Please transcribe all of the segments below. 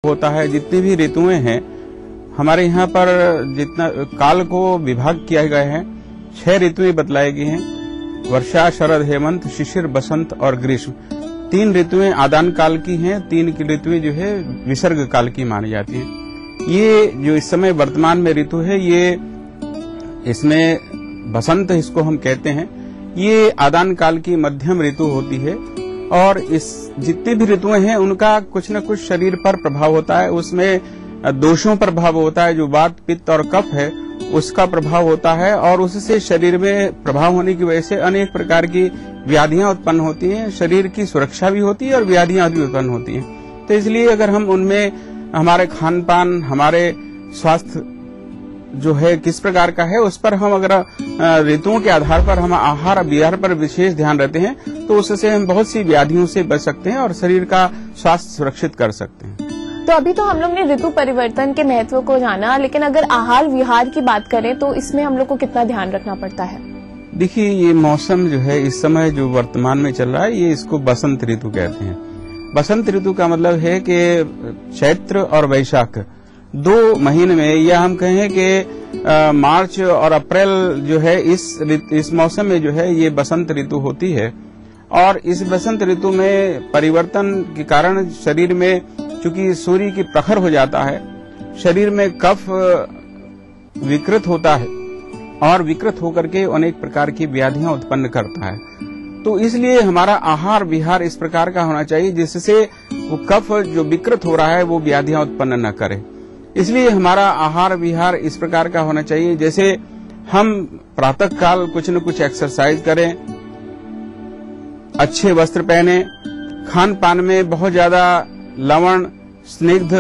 होता है। जितनी भी ऋतुएं हैं हमारे यहाँ पर, जितना काल को विभाग किया गया है, 6 ऋतुएं बतलाई गई हैं। वर्षा, शरद, हेमंत, शिशिर, बसंत और ग्रीष्म। 3 ऋतुएं आदान काल की हैं, 3 की ऋतुएं जो है विसर्ग काल की मानी जाती हैं। ये जो इस समय वर्तमान में ऋतु है, ये इसमें बसंत इसको हम कहते हैं, ये आदान काल की मध्यम ऋतु होती है। और इस जितनी भी ऋतुएं हैं उनका कुछ न कुछ शरीर पर प्रभाव होता है। उसमें दोषों पर प्रभाव होता है, जो वात, पित्त और कफ है उसका प्रभाव होता है, और उससे शरीर में प्रभाव होने की वजह से अनेक प्रकार की व्याधियां उत्पन्न होती हैं। शरीर की सुरक्षा भी होती है और व्याधियां भी उत्पन्न होती हैं। तो इसलिए अगर हम उनमें हमारे खान पान, हमारे स्वास्थ्य जो है किस प्रकार का है, उस पर हम अगर ऋतुओं के आधार पर हम आहार विहार पर विशेष ध्यान रखते हैं तो उससे हम बहुत सी व्याधियों से बच सकते हैं और शरीर का स्वास्थ्य सुरक्षित कर सकते हैं। तो अभी तो हम लोग ने ऋतु परिवर्तन के महत्व को जाना, लेकिन अगर आहार विहार की बात करें तो इसमें हम लोग को कितना ध्यान रखना पड़ता है? देखिए, ये मौसम जो है इस समय जो वर्तमान में चल रहा है, ये इसको बसंत ऋतु कहते हैं। बसंत ऋतु का मतलब है कि चैत्र और वैशाख 2 महीने में, या हम कहें कि मार्च और अप्रैल जो है इस मौसम में जो है ये बसंत ऋतु होती है। और इस बसंत ऋतु में परिवर्तन के कारण शरीर में, चूंकि सूर्य की प्रखर हो जाता है, शरीर में कफ विकृत होता है और विकृत होकर के अनेक प्रकार की व्याधियां उत्पन्न करता है। तो इसलिए हमारा आहार विहार इस प्रकार का होना चाहिए जिससे वो कफ जो विकृत हो रहा है वो व्याधियां उत्पन्न न करे। इसलिए हमारा आहार विहार इस प्रकार का होना चाहिए, जैसे हम प्रातः काल कुछ न कुछ एक्सरसाइज करें, अच्छे वस्त्र पहने, खान पान में बहुत ज्यादा लवण, स्निग्ध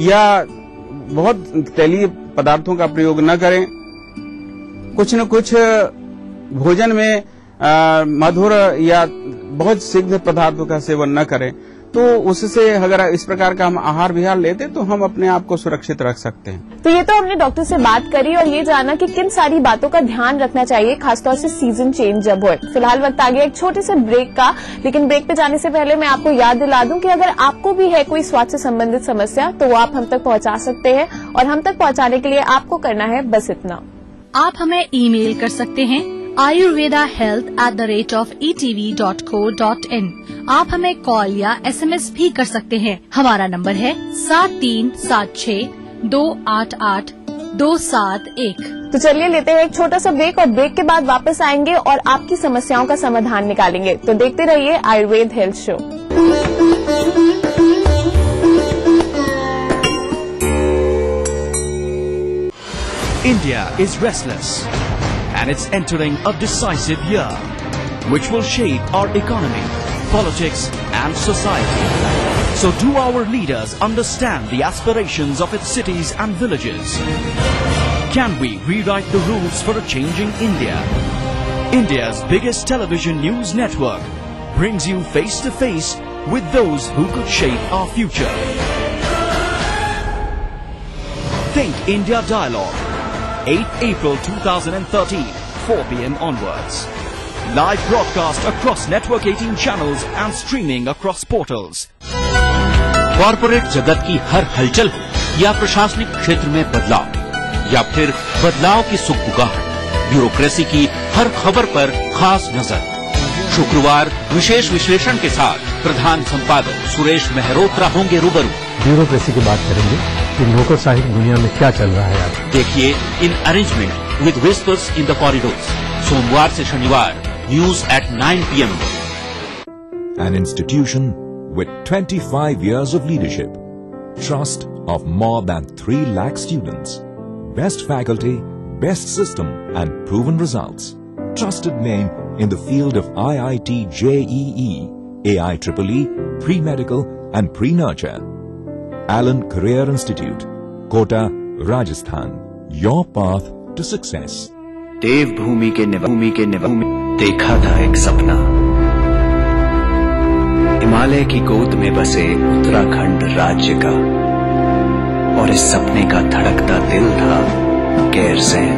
या बहुत तैलीय पदार्थों का प्रयोग न करें। कुछ न कुछ भोजन में मधुर या बहुत स्निग्ध पदार्थों का सेवन न करें। तो उससे अगर इस प्रकार का हम आहार विहार लेते तो हम अपने आप को सुरक्षित रख सकते हैं। तो ये तो हमने डॉक्टर से बात करी और ये जाना कि किन सारी बातों का ध्यान रखना चाहिए, खासतौर से सीजन चेंज जब हो। फिलहाल वक्त आ गया एक छोटे से ब्रेक का, लेकिन ब्रेक पे जाने से पहले मैं आपको याद दिला दूं कि अगर आपको भी है कोई स्वास्थ्य से संबंधित समस्या तो वो आप हम तक पहुंचा सकते हैं, और हम तक पहुंचाने के लिए आपको करना है बस इतना। आप हमें ईमेल कर सकते हैं ayurvedahealth@etv.co.in। आप हमें कॉल या SMS भी कर सकते हैं। हमारा नंबर है 7376288271। तो चलिए लेते हैं एक छोटा सा ब्रेक, और ब्रेक के बाद वापस आएंगे और आपकी समस्याओं का समाधान निकालेंगे। तो देखते रहिए Ayurveda health show. India is restless, and it's entering a decisive year, which will shape our economy, politics, and society. So do our leaders understand the aspirations of its cities and villages? Can we rewrite the rules for a changing India? India's biggest television news network brings you face to face with those who could shape our future. Think India Dialogue. 8 April 2013, 4 p.m. onwards. Live broadcast across Network 18 channels and streaming across portals. Corporate जगत की हर हलचल हो या प्रशासनिक क्षेत्र में बदलाव, या फिर बदलाव की सुगबुगाहट, ब्यूरोक्रेसी की हर खबर पर खास नजर। शुक्रवार विशेष विश्लेषण के साथ प्रधान संपादक सुरेश मेहरोत्रा होंगे रूबरू। ब्यूरोक्रेसी की बात करेंगे कि नौकरशाही दुनिया में क्या चल रहा है आज। देखिए in arrangement with whispers in the corridors, सोमवार से शनिवार news at 9 p.m. An institution with 25 years of leadership, trust of more than 3 lakh students, best faculty, best system and proven results. Trusted name in the field of IIT JEE, AIEEE, pre-medical and pre-nurture. Allen Career Institute, Kota, Rajasthan. Your path to success. देवभूमि के निवासी में देखा था एक सपना, हिमालय की गोद में बसे उत्तराखंड राज्य का, और इस सपने का धड़कता दिल था गैरसैंण।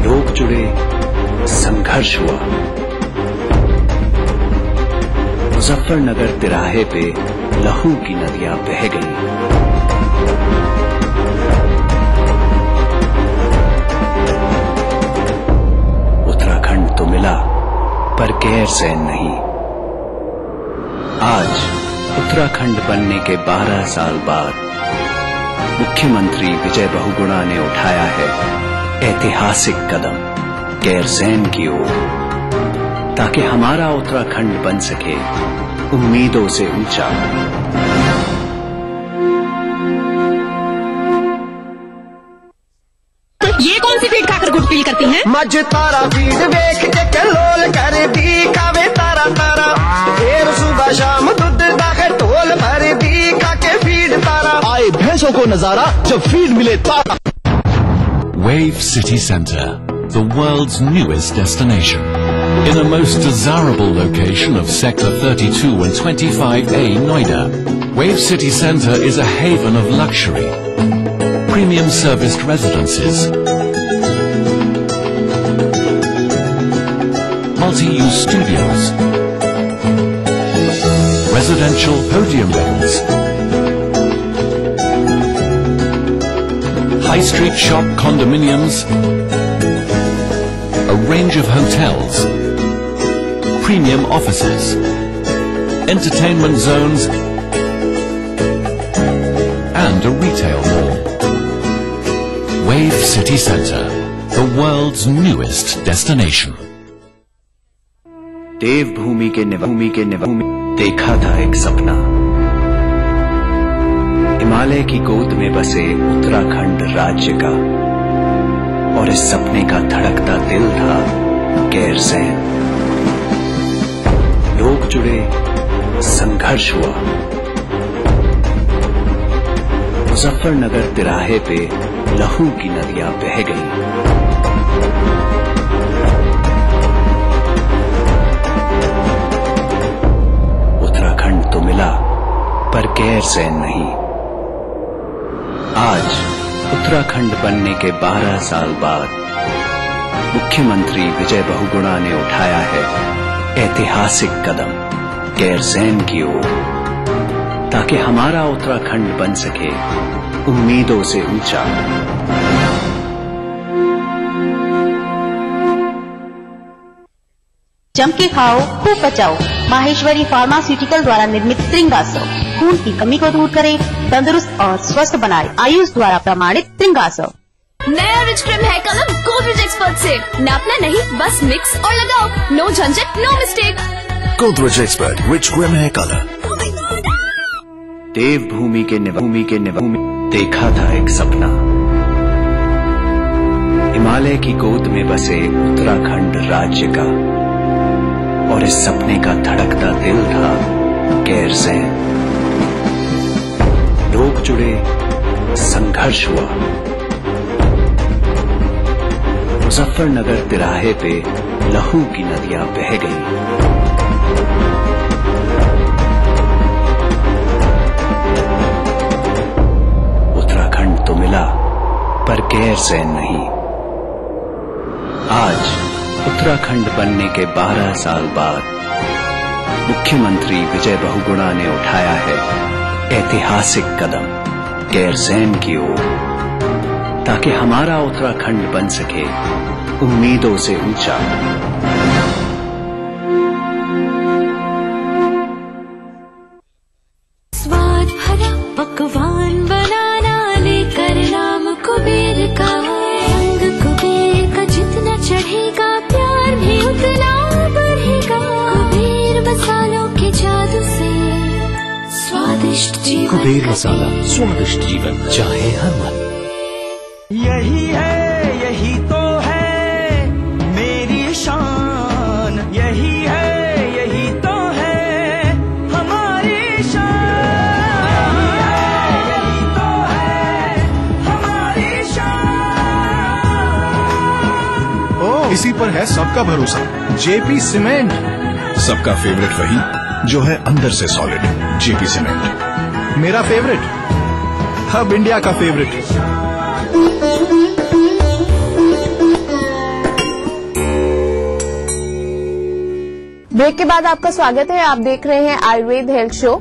लोग जुड़े, संघर्ष हुआ, मुजफ्फरनगर तिराहे पे लहू की नदियां बह गई। उत्तराखंड तो मिला पर गैरसैंण नहीं। आज उत्तराखंड बनने के 12 साल बाद मुख्यमंत्री विजय बहुगुणा ने उठाया है ऐतिहासिक कदम गैरसैंण की ओर, ताकि हमारा उत्तराखंड बन सके उम्मीदों से ऊंचा। ये कौन सी फीड खाकर गुड फील करती हैं? मज तारा फीड देख के कलोल कर दी खावे तारा तारा, फिर सुबह शाम दूध दाखे ढोल भर दी खाके फीड तारा। आए भैंसों को नजारा जब फीड मिले तारा। Wave City Centre, the world's newest destination. In a most desirable location of Sector 32 and 25A Noida, Wave City Centre is a haven of luxury. Premium serviced residences, multi-use studios, residential podium rooms, high street shop condominiums, a range of hotels, premium offices, entertainment zones, and a retail mall. Wave City Centre, the world's newest destination. देवभूमि के निवासी देखा था एक सपना। हिमालय की गोद में बसे उत्तराखंड राज्य का, और इस सपने का धड़कता दिल था गैरसैंण। लोग जुड़े, संघर्ष हुआ। मुजफ्फरनगर तिराहे पे लहू की नदियां बह गई। उत्तराखंड तो मिला पर गैरसैंण नहीं। आज उत्तराखंड बनने के 12 साल बाद मुख्यमंत्री विजय बहुगुणा ने उठाया है ऐतिहासिक कदम गैरसैंण की ओर, ताकि हमारा उत्तराखंड बन सके उम्मीदों से ऊंचा। जम के खाओ, खूब बचाओ। माहेश्वरी फार्मास्यूटिकल द्वारा निर्मित त्रिंगासव खून की कमी को दूर करे, तंदुरुस्त और स्वस्थ बनाए। आयुष द्वारा प्रमाणित त्रिंगासव। नया rich cream hair colour Godrej expert से नापना नहीं, बस मिक्स और लगाओ। नो झंझट, no mistake. Godrej expert rich cream hair colour. देवभूमि के निवासी देखा था एक सपना। हिमालय की गोद में बसे उत्तराखंड राज्य का, और इस सपने का धड़कता दिल था गैरसैंण। लोग जुड़े, संघर्ष हुआ। मुजफ्फरनगर तिराहे पे लहू की नदियां बह गई। तो मिला पर गैरसैंण नहीं। आज उत्तराखंड बनने के 12 साल बाद मुख्यमंत्री विजय बहुगुणा ने उठाया है ऐतिहासिक कदम गैरसैंण की ओर, ताकि हमारा उत्तराखंड बन सके उम्मीदों से ऊंचा। स्वाद भरा पकवान बनाना लेकर नाम कुबेर का, रंग कुबेर का जितना चढ़ेगा प्यार भी उतना बढ़ेगा। कुबेर मसालों के जादू से स्वादिष्ट जीवन। कुबेर मसाला, स्वादिष्ट जीवन चाहे हर मन। यही है, यही तो है मेरी शान। यही है, यही तो है हमारी शान। यही तो है हमारी शान। इसी पर है सबका भरोसा, जेपी सीमेंट। सबका फेवरेट वही जो है अंदर से सॉलिड, जेपी सीमेंट। मेरा फेवरेट, हब इंडिया का फेवरेट। ब्रेक के बाद आपका स्वागत है। आप देख रहे हैं आयुर्वेद हेल्थ शो,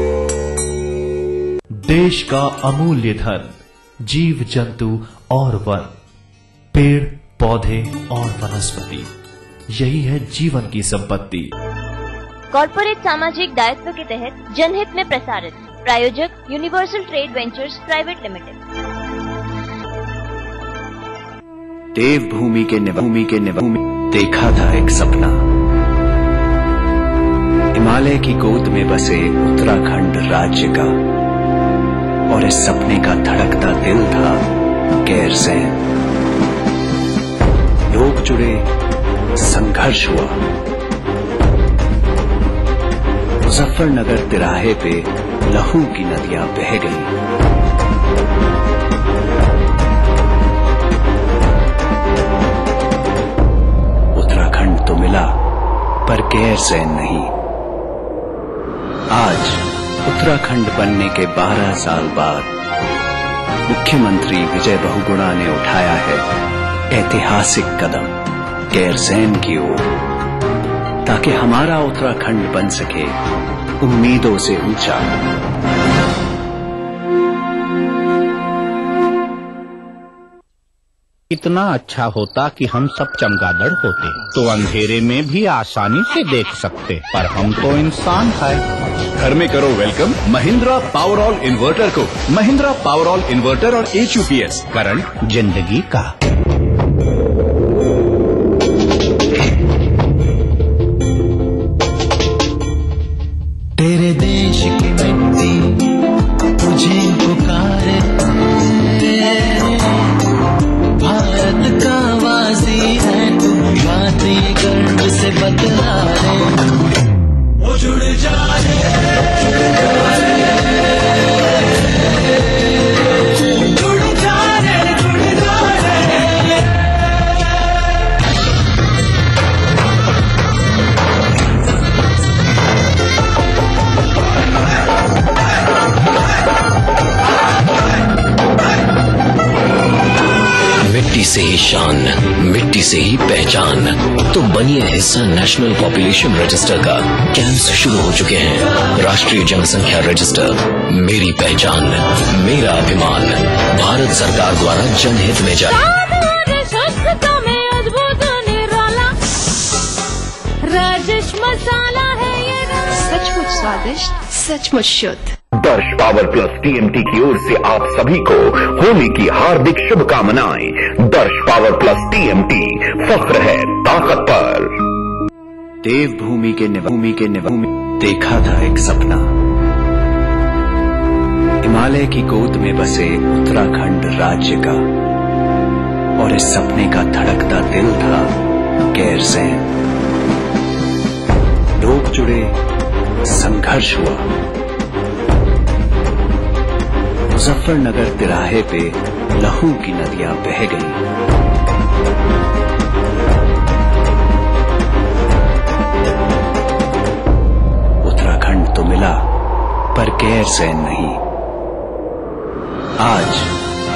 देश का अमूल्य धन, जीव जंतु और वन, पेड़ पौधे और वनस्पति, यही है जीवन की संपत्ति। कॉर्पोरेट सामाजिक दायित्व के तहत जनहित में प्रसारित। प्रायोजक universal trade ventures private limited. देवभूमि के निवासी देखा था एक सपना, हिमालय की गोद में बसे उत्तराखंड राज्य का, और इस सपने का धड़कता दिल था गैरसैंण। लोग जुड़े, संघर्ष हुआ, मुजफ्फरनगर तिराहे पे लहू की नदियां बह गईं। उत्तराखंड तो मिला पर गैरसैंण नहीं। आज उत्तराखंड बनने के 12 साल बाद मुख्यमंत्री विजय बहुगुणा ने उठाया है ऐतिहासिक कदम गैरसैंण की ओर, ताकि हमारा उत्तराखंड बन सके उम्मीदों से ऊंचा। इतना अच्छा होता कि हम सब चमगादड़ होते तो अंधेरे में भी आसानी से देख सकते, पर हम तो इंसान है। घर में करो वेलकम महिंद्रा पावरऑल इन्वर्टर को। महिंद्रा पावरऑल इन्वर्टर और HUPS करंट जिंदगी का। तेरे देश की मिट्टी तुझे पुकारे, भारत का वासी है तू, बातें गर्व से बतला रे, वो जुड़ जा रे, जुड़ जा रे, जुड़ जा रे, जुड़ जा रे। मिट्टी से ही शान, मिट्टी से ही पहचान। तो बनिए हिस्सा नेशनल पॉपुलेशन रजिस्टर का। कैंप्स शुरू हो चुके हैं। राष्ट्रीय जनसंख्या रजिस्टर, मेरी पहचान मेरा अभिमान, भारत सरकार द्वारा जनहित में जारी। राजेश मसाला है ये, सचमुच स्वादिष्ट, सचमुच शुद्ध। दर्श पावर प्लस TMT की ओर से आप सभी को होली की हार्दिक शुभकामनाएं। दर्श पावर प्लस TMT, फख्र है ताकत पर। देवभूमि के निवासी देखा था एक सपना, हिमालय की गोद में बसे उत्तराखंड राज्य का, और इस सपने का धड़कता दिल था गैरसैंण। लोग जुड़े, संघर्ष हुआ, मुजफ्फरनगर तिराहे पे लहू की नदियां बह गईं। उत्तराखंड तो मिला पर गैरसैंण नहीं। आज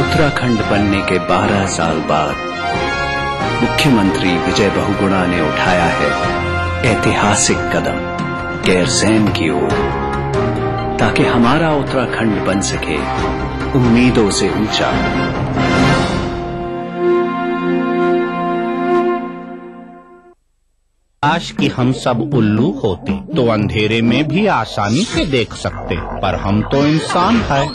उत्तराखंड बनने के 12 साल बाद मुख्यमंत्री विजय बहुगुणा ने उठाया है ऐतिहासिक कदम गैरसैंण की ओर, ताकि हमारा उत्तराखंड बन सके उम्मीदों से ऊंचा। काश कि हम सब उल्लू होते तो अंधेरे में भी आसानी से देख सकते, पर हम तो इंसान है।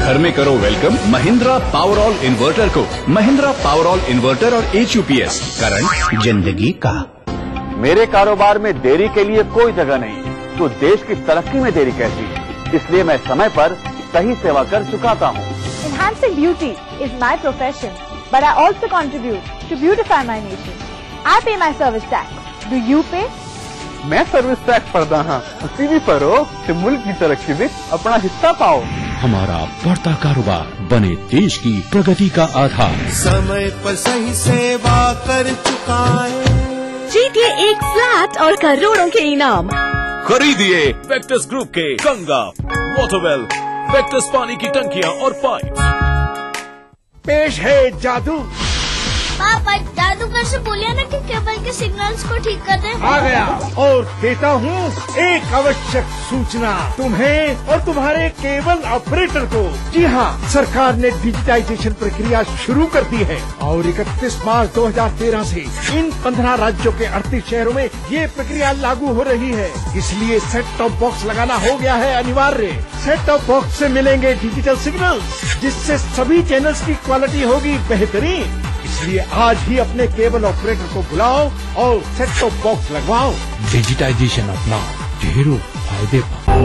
घर में करो वेलकम महिंद्रा पावरऑल इन्वर्टर को। महिंद्रा पावरऑल इन्वर्टर और HUPS करंट जिंदगी का। मेरे कारोबार में देरी के लिए कोई जगह नहीं, तो देश की तरक्की में देरी कैसी? इसलिए मैं समय पर सही सेवा कर चुकाता हूँ। Enhancing beauty is my profession, but I also contribute to beautify my nation. I pay my service tax. Do you pay? मैं सर्विस टैक्स भरदा हाँ, उसी भी भरो तो मुल्क की तरक्की में अपना हिस्सा पाओ। हमारा बढ़ता कारोबार बने देश की प्रगति का आधार। समय पर सही सेवा कर चुका है। जीतिए एक फ्लैट और करोड़ों के इनाम। खरीदिए वेक्टस ग्रुप के गंगा, वाटरवेल, वेक्टस पानी की टंकियां और पाइप। पेश है जादू। पापा जादू सर से बोलिए ना कि केबल के सिग्नल्स को ठीक कर दें। आ गया और देता हूँ एक आवश्यक सूचना तुम्हें और तुम्हारे केबल ऑपरेटर को। जी हाँ, सरकार ने डिजिटाइजेशन प्रक्रिया शुरू कर दी है और 31 मार्च 2013 से इन 15 राज्यों के 38 शहरों में ये प्रक्रिया लागू हो रही है। इसलिए सेट टॉप बॉक्स लगाना हो गया है अनिवार्य। सेट टॉप बॉक्स से मिलेंगे डिजिटल सिग्नल्स, जिससे सभी चैनल्स की क्वालिटी होगी बेहतरीन। इसलिए आज ही अपने केबल ऑपरेटर को बुलाओ और सेट टॉप बॉक्स लगवाओ। डिजिटाइजेशन अपनाओ, ढेरों फायदे पाओ।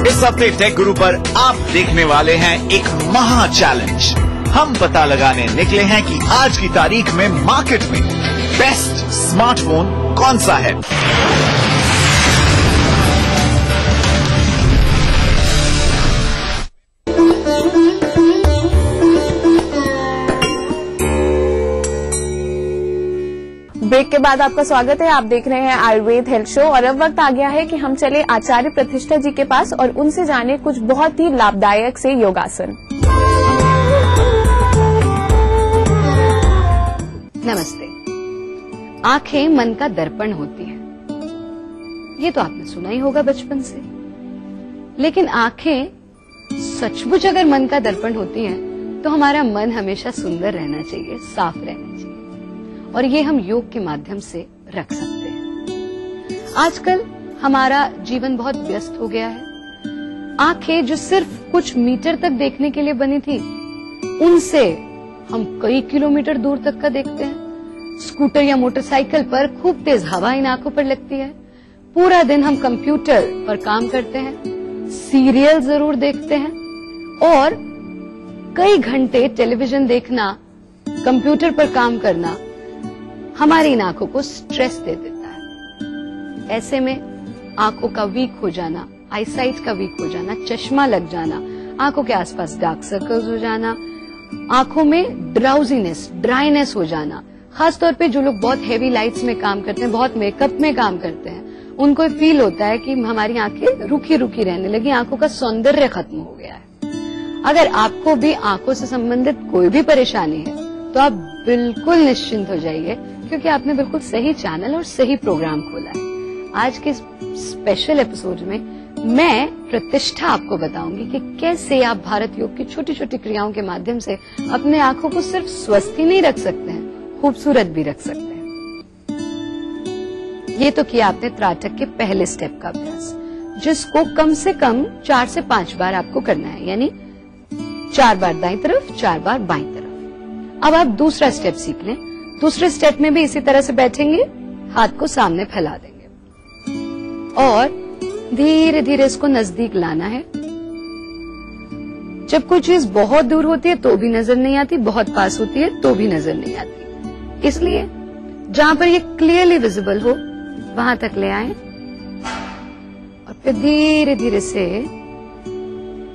इस हफ्ते टेक गुरु पर आप देखने वाले हैं एक महा चैलेंज। हम पता लगाने निकले हैं कि आज की तारीख में मार्केट में बेस्ट स्मार्टफोन कौन सा है। ब्रेक के बाद आपका स्वागत है। आप देख रहे हैं आयुर्वेद हेल्थ शो और अब वक्त आ गया है कि हम चले आचार्य प्रतिष्ठा जी के पास और उनसे जाने कुछ बहुत ही लाभदायक से योगासन। नमस्ते। आंखें मन का दर्पण होती है, ये तो आपने सुना ही होगा बचपन से। लेकिन आंखें सचमुच अगर मन का दर्पण होती हैं, तो हमारा मन हमेशा सुंदर रहना चाहिए, साफ रहना चाहिए, और ये हम योग के माध्यम से रख सकते हैं। आजकल हमारा जीवन बहुत व्यस्त हो गया है। आंखें जो सिर्फ कुछ मीटर तक देखने के लिए बनी थी, उनसे हम कई किलोमीटर दूर तक का देखते हैं। स्कूटर या मोटरसाइकिल पर खूब तेज हवा इन आंखों पर लगती है। पूरा दिन हम कंप्यूटर पर काम करते हैं, सीरियल जरूर देखते हैं और कई घंटे टेलीविजन देखना, कंप्यूटर पर काम करना हमारी इन आंखों को स्ट्रेस दे देता है। ऐसे में आंखों का वीक हो जाना, आईसाइट का वीक हो जाना, चश्मा लग जाना, आंखों के आसपास डार्क सर्कल्स हो जाना, आंखों में ड्राउजीनेस, ड्राइनेस हो जाना। खासतौर पे जो लोग बहुत हेवी लाइट्स में काम करते हैं, बहुत मेकअप में काम करते हैं, उनको फील होता है कि हमारी आंखें रुकी रुकी रहने लगी, आंखों का सौंदर्य खत्म हो गया है। अगर आपको भी आंखों से संबंधित कोई भी परेशानी है, तो आप बिल्कुल निश्चिंत हो जाइए, क्योंकि आपने बिल्कुल सही चैनल और सही प्रोग्राम खोला है। आज के स्पेशल एपिसोड में मैं प्रतिष्ठा आपको बताऊंगी कि कैसे आप भारत योग की छोटी छोटी क्रियाओं के माध्यम से अपने आंखों को सिर्फ स्वस्थ ही नहीं रख सकते हैं, खूबसूरत भी रख सकते हैं। ये तो किया आपने त्राटक के पहले स्टेप का अभ्यास, जिसको कम से कम 4 से 5 बार आपको करना है, यानी 4 बार दाईं तरफ, 4 बार बाईं तरफ। अब आप दूसरा स्टेप सीख लें। दूसरे स्टेप में भी इसी तरह से बैठेंगे, हाथ को सामने फैला देंगे और धीरे धीरे इसको नजदीक लाना है। जब कोई चीज बहुत दूर होती है तो भी नजर नहीं आती, बहुत पास होती है तो भी नजर नहीं आती। इसलिए जहां पर ये क्लियरली विजिबल हो वहां तक ले आए और फिर धीरे धीरे से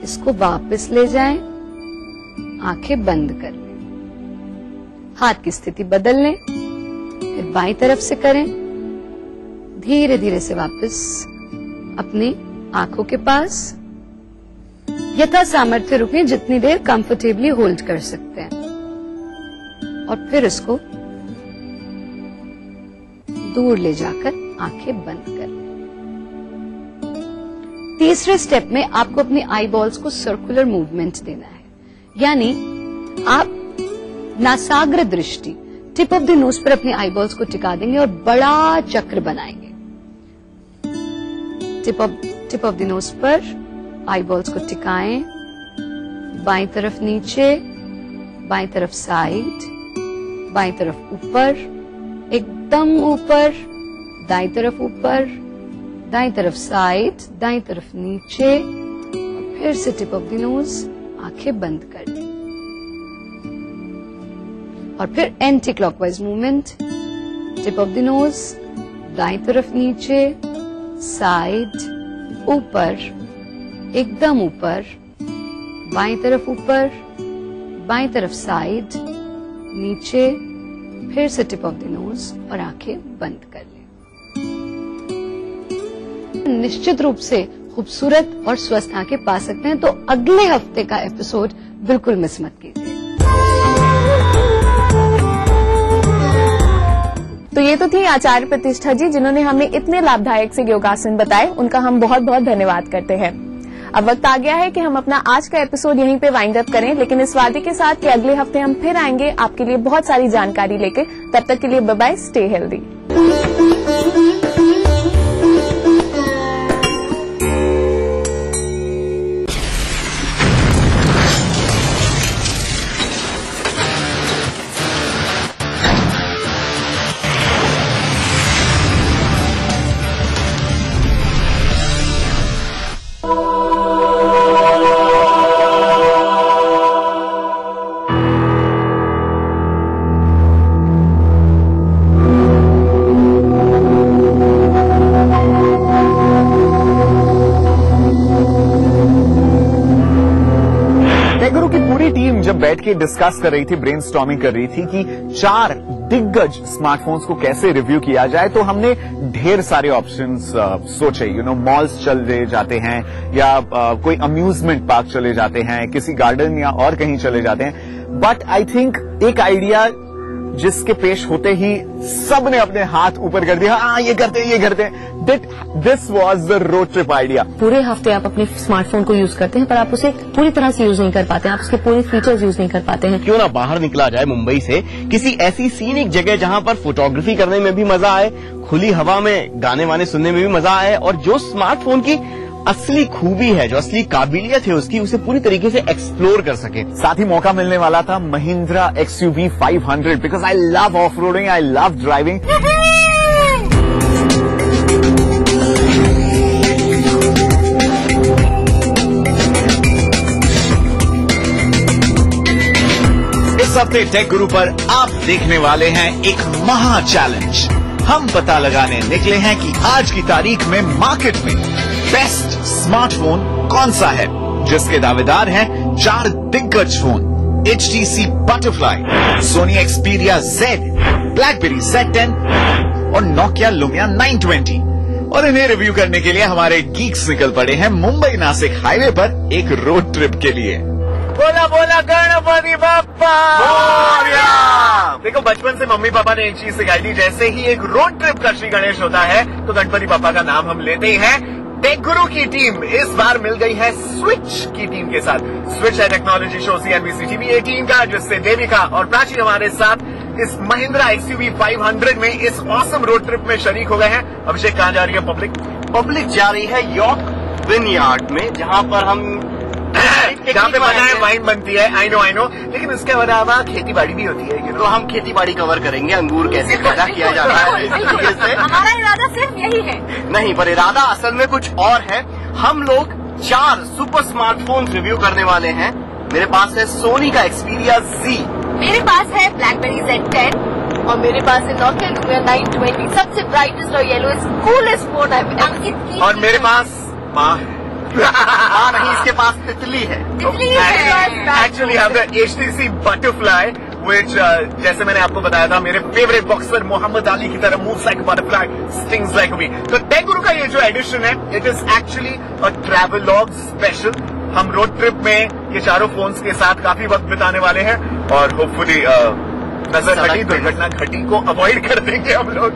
इसको वापस ले जाएं, आंखें बंद कर लें, हाथ की स्थिति बदल लें, फिर बाईं तरफ से करें, धीरे धीरे से वापस अपनी आंखों के पास यथा सामर्थ्य रुकें, जितनी देर कंफर्टेबली होल्ड कर सकते हैं, और फिर इसको दूर ले जाकर आंखें बंद कर लें। तीसरे स्टेप में आपको अपनी आई बॉल्स को सर्कुलर मूवमेंट देना है, यानी आप नासाग्र दृष्टि, टिप ऑफ द नोज पर अपनी आई बॉल्स को टिका देंगे और बड़ा चक्र बनाएंगे। टिप ऑफ द नोज पर आई बॉल्स को टिकाएं, बाईं तरफ नीचे, बाईं तरफ साइड, बाईं तरफ ऊपर, एकदम ऊपर, दाईं तरफ ऊपर, दाईं तरफ साइड, दाईं तरफ नीचे, और फिर से टिप ऑफ द नोज, आंखें बंद कर दें। और फिर anti clockwise movement, tip of the nose, दाईं तरफ नीचे, साइड, ऊपर, एकदम ऊपर, बाईं तरफ ऊपर, बाईं तरफ साइड, नीचे, फिर से टिप ऑफ द नोज और आंखें बंद कर लें। निश्चित रूप से खूबसूरत और स्वस्थ आंखें पा सकते हैं। तो अगले हफ्ते का एपिसोड बिल्कुल मिस मत कीजिए। तो ये तो थी आचार्य प्रतिष्ठा जी, जिन्होंने हमें इतने लाभदायक से योगासन बताए। उनका हम बहुत बहुत धन्यवाद करते हैं। अब वक्त आ गया है कि हम अपना आज का एपिसोड यहीं पे वाइंड अप करें, लेकिन इस वादे के साथ कि अगले हफ्ते हम फिर आएंगे आपके लिए बहुत सारी जानकारी लेके। तब तक के लिए बाय बाय, स्टे हेल्दी। बैठ के डिस्कस कर रही थी, ब्रेनस्टॉर्मिंग कर रही थी कि 4 दिग्गज स्मार्टफोन्स को कैसे रिव्यू किया जाए। तो हमने ढेर सारे ऑप्शंस सोचे। मॉल्स चले जाते हैं या कोई अम्यूजमेंट पार्क चले जाते हैं, किसी गार्डन या और कहीं चले जाते हैं। बट आई थिंक एक आइडिया जिसके पेश होते ही सबने अपने हाथ ऊपर कर दिया, हाँ ये करते हैं। This was the road trip idea. पूरे हफ्ते आप अपने स्मार्टफोन को यूज करते हैं, पर आप उसे पूरी तरह से यूज नहीं कर पाते हैं, आप उसके पूरे फीचर्स यूज नहीं कर पाते हैं। क्यों ना बाहर निकला जाए मुंबई से किसी ऐसी सीनिक जगह जहां पर फोटोग्राफी करने में भी मजा आए, खुली हवा में गाने वाने सुनने में भी मजा आए, और जो स्मार्टफोन की असली खूबी है, जो असली काबिलियत है उसकी, उसे पूरी तरीके से एक्सप्लोर कर सके। साथ ही मौका मिलने वाला था Mahindra XUV 500, because I love off roading, I love driving. इस हफ्ते टेक गुरु पर आप देखने वाले हैं एक महा चैलेंज। हम पता लगाने निकले हैं कि आज की तारीख में मार्केट में बेस्ट स्मार्टफोन कौन सा है, जिसके दावेदार हैं 4 दिग्गज phone, HTC Butterfly, Sony Xperia Z, BlackBerry Z10 और Nokia Lumia 920। और इन्हें रिव्यू करने के लिए हमारे गीक्स निकल पड़े हैं मुंबई नासिक हाईवे पर एक रोड ट्रिप के लिए। बोला बोला गणपति बाप्पा। देखो, बचपन से मम्मी पापा ने एक चीज सिखाई थी, जैसे ही एक रोड ट्रिप का श्री गणेश होता है तो गणपति पापा का नाम हम लेते ही हैं। टेक गुरु की टीम इस बार मिल गई है स्विच की टीम के साथ। स्विच है टेक्नोलॉजी शो CNBC TV 18 का, जिससे देविका और प्राची हमारे साथ इस महिंद्रा XUV 500 में इस ऑसम रोड ट्रिप में शरीक हो गए हैं। अभिषेक, कहाँ जा रही है पब्लिक जा रही है यॉर्क विनयार्ड में, जहाँ पर हम जहाँ पे बनाए वाइन बनती है। आई नो, लेकिन उसके अलावा खेती बाड़ी भी होती है। तो हम खेती बाड़ी कवर करेंगे, अंगूर कैसे पैदा किया जाता है। हमारा इरादा सिर्फ यही है। नहीं, पर इरादा असल में कुछ और है। हम लोग 4 सुपर स्मार्टफोन रिव्यू करने वाले हैं। मेरे पास है सोनी का Xperia Z, मेरे पास है BlackBerry Z10 और मेरे पास है Nokia Lumia 920, सबसे ब्राइटेस्ट और येलोएस्ट कूलेस्ट फोन है। और मेरे पास माँ नहीं, इसके पास तितली है। एक्चुअली HTC Butterfly, which जैसे मैंने आपको बताया था, मेरे फेवरेट बॉक्सर मोहम्मद अली की तरह moves like butterfly, stings like bee. तो टेक गुरु का ये जो एडिशन है, it is actually a travelogue special. हम रोड ट्रिप में ये चारों फोन्स के साथ काफी वक्त बिताने वाले हैं और होपफुली नजर हटी दुर्घटना घटी को अवॉइड कर देंगे। हम लोग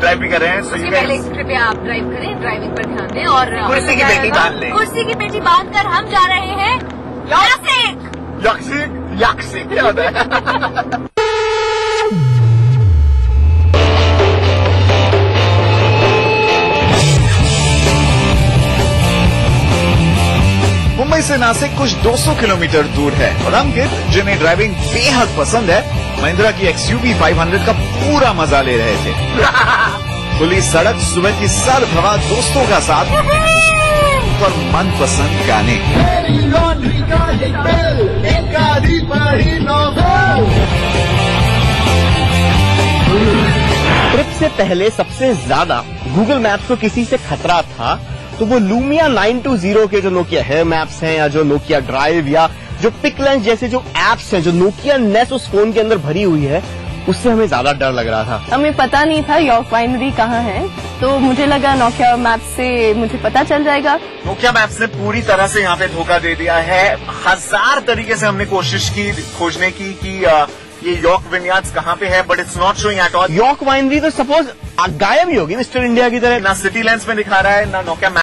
ड्राइव भी कर रहे हैं। पहले कृपया आप ड्राइव करें, ड्राइविंग पर ध्यान दें और कुर्सी की पेटी बांध लें। कुर्सी की पेटी बांध कर हम जा रहे हैं याक्सिक क्या होता है? मुंबई से नासिक कुछ 200 किलोमीटर दूर है और अंकित, जिन्हें ड्राइविंग बेहद पसंद है, महिंद्रा की XUV 500 का पूरा मजा ले रहे थे। खुली सड़क, सुबह की सर्द हवा, दोस्तों का साथ और मनपसंद गाने। ट्रिप से पहले सबसे ज्यादा गूगल मैप्स को किसी से खतरा था तो वो लूमिया 920 के जो नोकिया हेयर मैप्स हैं या जो नोकिया ड्राइव या जो पिक लेंस जैसे जो एप्स हैं, जो नोकिया नेस उस फोन के अंदर भरी हुई है, उससे हमें ज्यादा डर लग रहा था। हमें पता नहीं था यॉर्क वाइनरी कहाँ है, तो मुझे लगा नोकिया मैप से मुझे पता चल जाएगा। नोकिया मैप्स ने पूरी तरह से यहाँ पे धोखा दे दिया है। 1000 तरीके से हमने कोशिश की खोजने की कि ये यॉर्क विनयार्ड्स कहाँ पे है, but it's not showing at all. York winery तो सपोज गायब ही होगी मिस्टर इंडिया की तरह। ना सिटी लेंस में दिखा रहा है, ना नोकिया